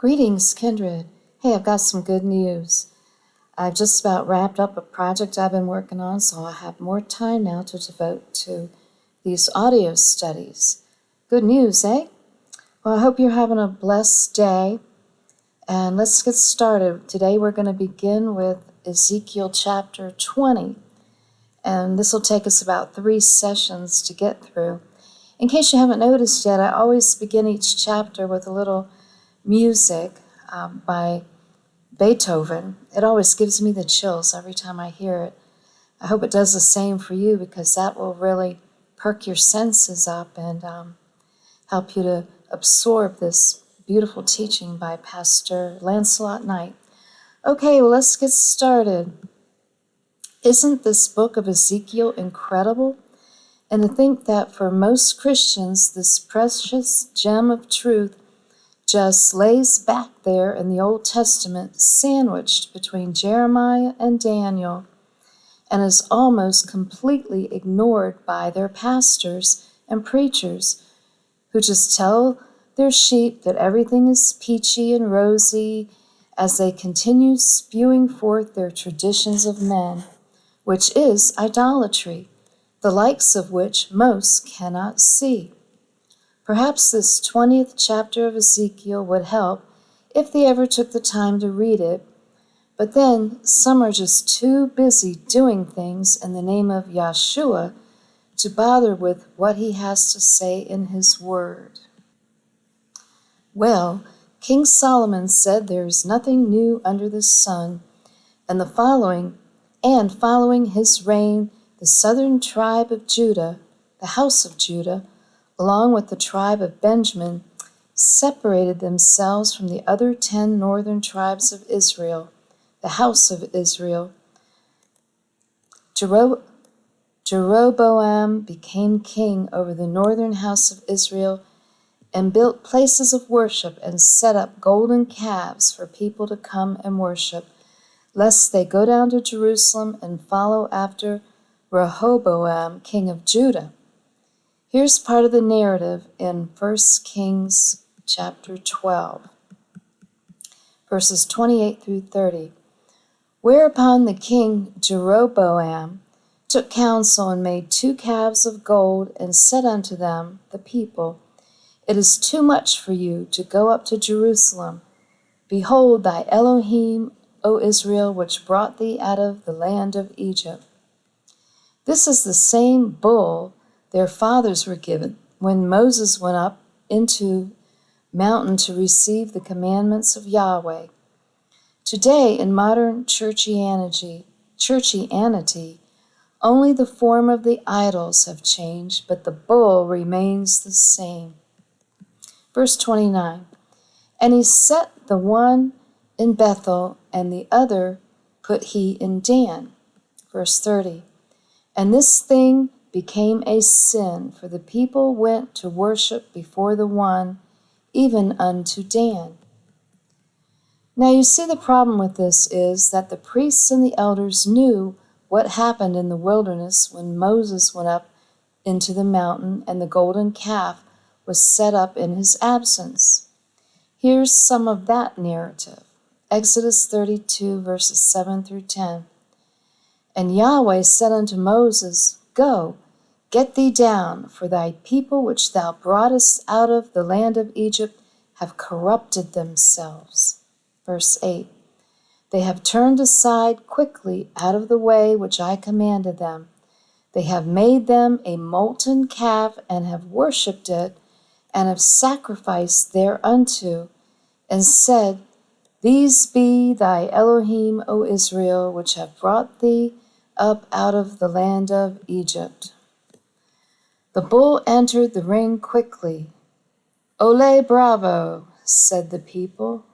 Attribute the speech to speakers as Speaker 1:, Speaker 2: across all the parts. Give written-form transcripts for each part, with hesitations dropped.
Speaker 1: Greetings, kindred. Hey, I've got some good news. I've just about wrapped up a project I've been working on, so I have more time now to devote to these audio studies. Good news, eh? Well, I hope you're having a blessed day, and let's get started. Today we're going to begin with Ezekiel chapter 20, and this will take us about 3 sessions to get through. In case you haven't noticed yet, I always begin each chapter with a little music by Beethoven. It always gives me the chills every time I hear it. I hope it does the same for you, because that will really perk your senses up and help you to absorb this beautiful teaching by Pastor Lancelot Knight. Okay, well, let's get started. Isn't this book of Ezekiel incredible? And to think that for most Christians, this precious gem of truth just lays back there in the Old Testament, sandwiched between Jeremiah and Daniel, and is almost completely ignored by their pastors and preachers, who just tell their sheep that everything is peachy and rosy as they continue spewing forth their traditions of men, which is idolatry, the likes of which most cannot see. Perhaps this 20th chapter of Ezekiel would help if they ever took the time to read it, but then some are just too busy doing things in the name of Yahshua to bother with what he has to say in his word. Well, King Solomon said there is nothing new under the sun, and following his reign, the southern tribe of Judah, the house of Judah, along with the tribe of Benjamin, separated themselves from the other 10 northern tribes of Israel, the house of Israel. Jeroboam became king over the northern house of Israel and built places of worship and set up golden calves for people to come and worship, lest they go down to Jerusalem and follow after Rehoboam, king of Judah. Here's part of the narrative in 1 Kings chapter 12, verses 28 through 30. Whereupon the king Jeroboam took counsel and made 2 calves of gold and said unto them, the people, It is too much for you to go up to Jerusalem. Behold thy Elohim, O Israel, which brought thee out of the land of Egypt. This is the same bull their fathers were given when Moses went up into mountain to receive the commandments of Yahweh. Today, in modern churchianity, only the form of the idols have changed, but the bull remains the same. Verse 29, And he set the one in Bethel, and the other put he in Dan. Verse 30, And this thing became a sin, for the people went to worship before the one, even unto Dan. Now you see, the problem with this is that the priests and the elders knew what happened in the wilderness when Moses went up into the mountain and the golden calf was set up in his absence. Here's some of that narrative. Exodus 32, verses 7 through 10. And Yahweh said unto Moses, Go, get thee down, for thy people which thou broughtest out of the land of Egypt have corrupted themselves. Verse 8. They have turned aside quickly out of the way which I commanded them. They have made them a molten calf, and have worshipped it, and have sacrificed thereunto, and said, These be thy Elohim, O Israel, which have brought thee up out of the land of Egypt. The bull entered the ring quickly. Ole bravo, said the people.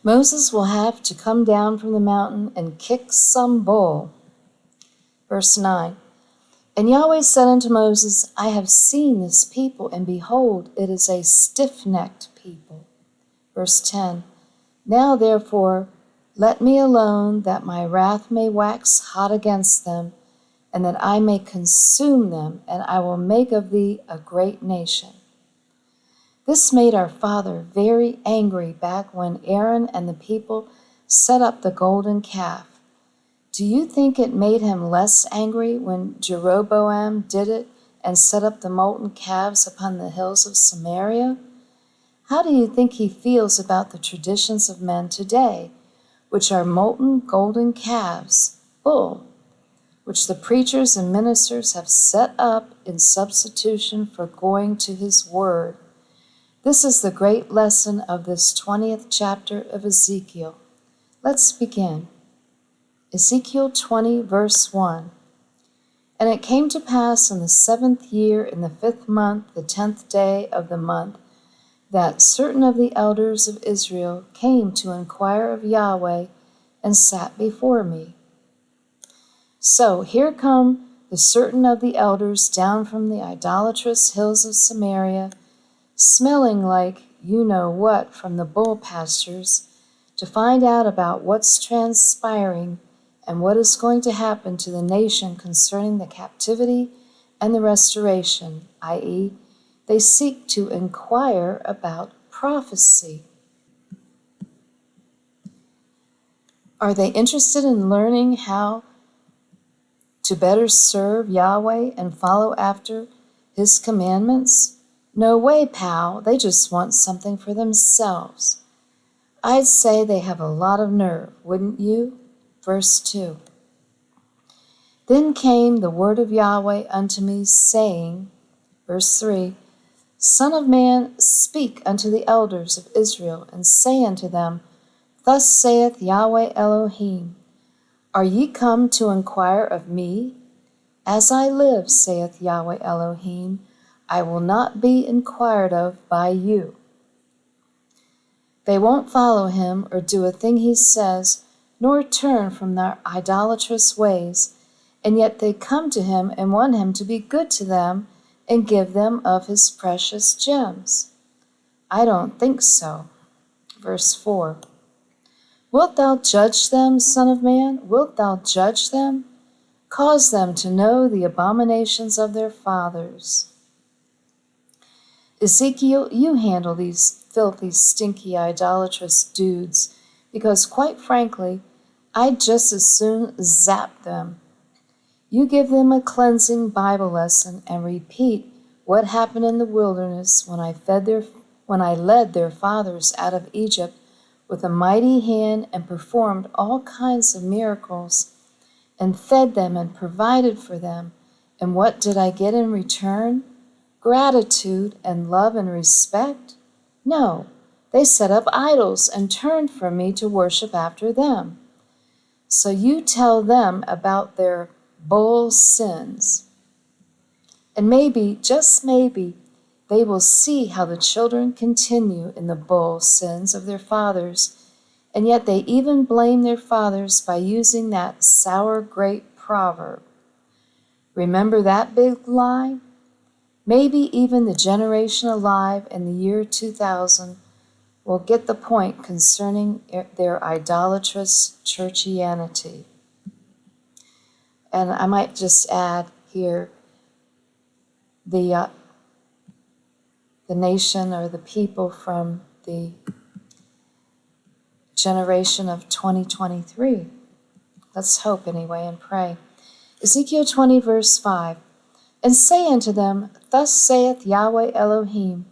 Speaker 1: Moses will have to come down from the mountain and kick some bull. Verse 9, And Yahweh said unto Moses, I have seen this people, and behold, it is a stiff-necked people. Verse 10, Now therefore let me alone, that my wrath may wax hot against them, and that I may consume them, and I will make of thee a great nation. This made our father very angry back when Aaron and the people set up the golden calf. Do you think it made him less angry when Jeroboam did it and set up the molten calves upon the hills of Samaria? How do you think he feels about the traditions of men today, which are molten golden calves, bull, which the preachers and ministers have set up in substitution for going to his word? This is the great lesson of this 20th chapter of Ezekiel. Let's begin. Ezekiel 20, verse 1. And it came to pass in the 7th year, in the 5th month, the 10th day of the month, that certain of the elders of Israel came to inquire of Yahweh and sat before me. So here come the certain of the elders down from the idolatrous hills of Samaria, smelling like you know what from the bull pastures, to find out about what's transpiring and what is going to happen to the nation concerning the captivity and the restoration, i.e., they seek to inquire about prophecy. Are they interested in learning how to better serve Yahweh and follow after his commandments? No way, pal. They just want something for themselves. I'd say they have a lot of nerve, wouldn't you? Verse 2. Then came the word of Yahweh unto me, saying, verse 3, Son of man, speak unto the elders of Israel, and say unto them, Thus saith Yahweh Elohim, Are ye come to inquire of me? As I live, saith Yahweh Elohim, I will not be inquired of by you. They won't follow him or do a thing he says, nor turn from their idolatrous ways, and yet they come to him and want him to be good to them and give them of his precious gems. I don't think so. Verse 4. Wilt thou judge them, Son of man? Wilt thou judge them? Cause them to know the abominations of their fathers. Ezekiel, you handle these filthy, stinky, idolatrous dudes, because quite frankly, I'd just as soon zap them. You give them a cleansing Bible lesson and repeat what happened in the wilderness when I led their fathers out of Egypt with a mighty hand and performed all kinds of miracles and fed them and provided for them. And what did I get in return? Gratitude and love and respect? No, they set up idols and turned from me to worship after them. So you tell them about their bull sins. And maybe, just maybe, they will see how the children continue in the bull sins of their fathers, and yet they even blame their fathers by using that sour grape proverb. Remember that big lie? Maybe even the generation alive in the year 2000 will get the point concerning their idolatrous churchianity. And I might just add here the nation or the people from the generation of 2023. Let's hope anyway and pray. Ezekiel 20, verse 5. And say unto them, Thus saith Yahweh Elohim,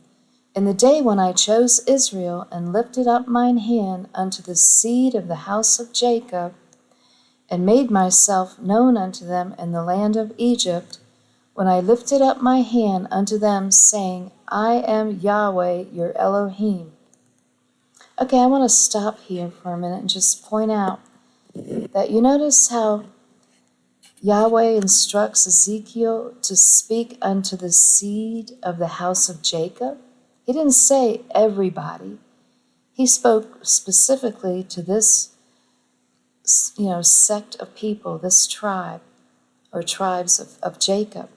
Speaker 1: In the day when I chose Israel and lifted up mine hand unto the seed of the house of Jacob, and made myself known unto them in the land of Egypt, when I lifted up my hand unto them, saying, I am Yahweh your Elohim. Okay, I want to stop here for a minute and just point out that you notice how Yahweh instructs Ezekiel to speak unto the seed of the house of Jacob. He didn't say everybody. He spoke specifically to this sect of people, this tribe, or tribes of Jacob.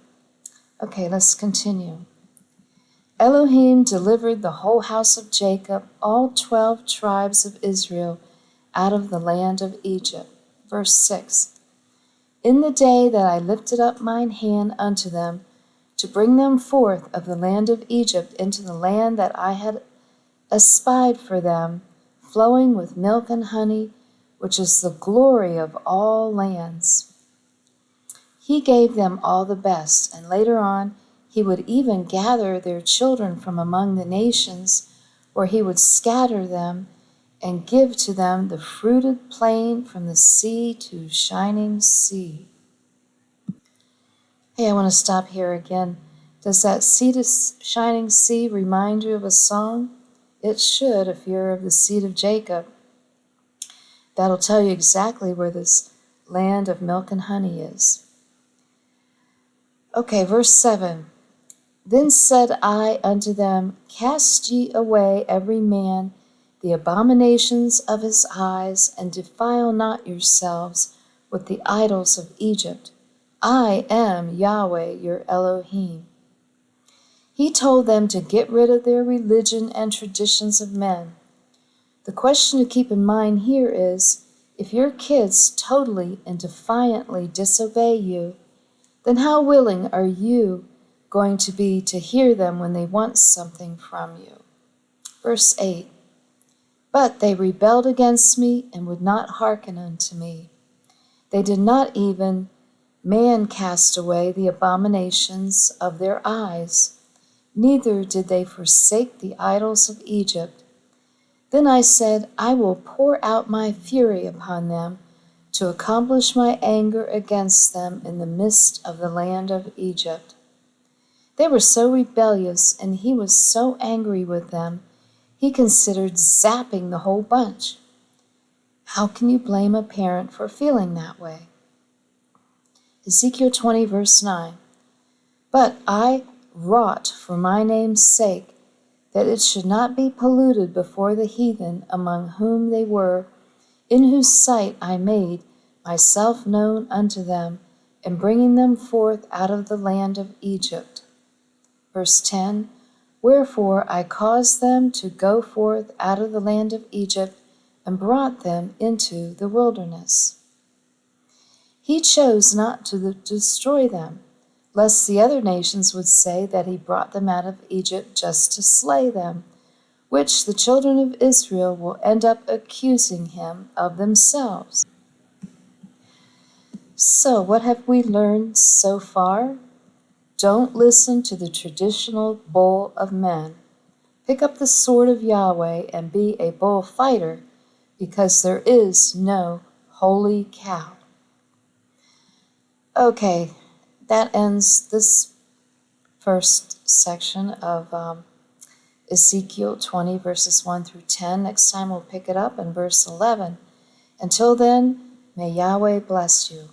Speaker 1: Okay, let's continue. Elohim delivered the whole house of Jacob, all 12 tribes of Israel, out of the land of Egypt. Verse 6. In the day that I lifted up mine hand unto them, to bring them forth of the land of Egypt into the land that I had espied for them, flowing with milk and honey, which is the glory of all lands. He gave them all the best, and later on he would even gather their children from among the nations, where he would scatter them and give to them the fruited plain from the sea to shining sea. Hey, I want to stop here again. Does that sea to shining sea remind you of a song? It should if you're of the seed of Jacob. That'll tell you exactly where this land of milk and honey is. Okay, verse 7. Then said I unto them, Cast ye away every man the abominations of his eyes, and defile not yourselves with the idols of Egypt. I am Yahweh your Elohim. He told them to get rid of their religion and traditions of men. The question to keep in mind here is, if your kids totally and defiantly disobey you, then how willing are you going to be to hear them when they want something from you? Verse 8. But they rebelled against me and would not hearken unto me. They did not even man cast away the abominations of their eyes, neither did they forsake the idols of Egypt. Then I said, I will pour out my fury upon them to accomplish my anger against them in the midst of the land of Egypt. They were so rebellious, and he was so angry with them, he considered zapping the whole bunch. How can you blame a parent for feeling that way? Ezekiel 20, verse 9. But I wrought for my name's sake, that it should not be polluted before the heathen among whom they were, in whose sight I made myself known unto them, in bringing them forth out of the land of Egypt. Verse 10, Wherefore I caused them to go forth out of the land of Egypt, and brought them into the wilderness. He chose not to destroy them, lest the other nations would say that he brought them out of Egypt just to slay them, which the children of Israel will end up accusing him of themselves. So, what have we learned so far? Don't listen to the traditional bull of men. Pick up the sword of Yahweh and be a bullfighter, because there is no holy cow. Okay, that ends this first section of Ezekiel 20, verses 1 through 10. Next time we'll pick it up in verse 11. Until then, may Yahweh bless you.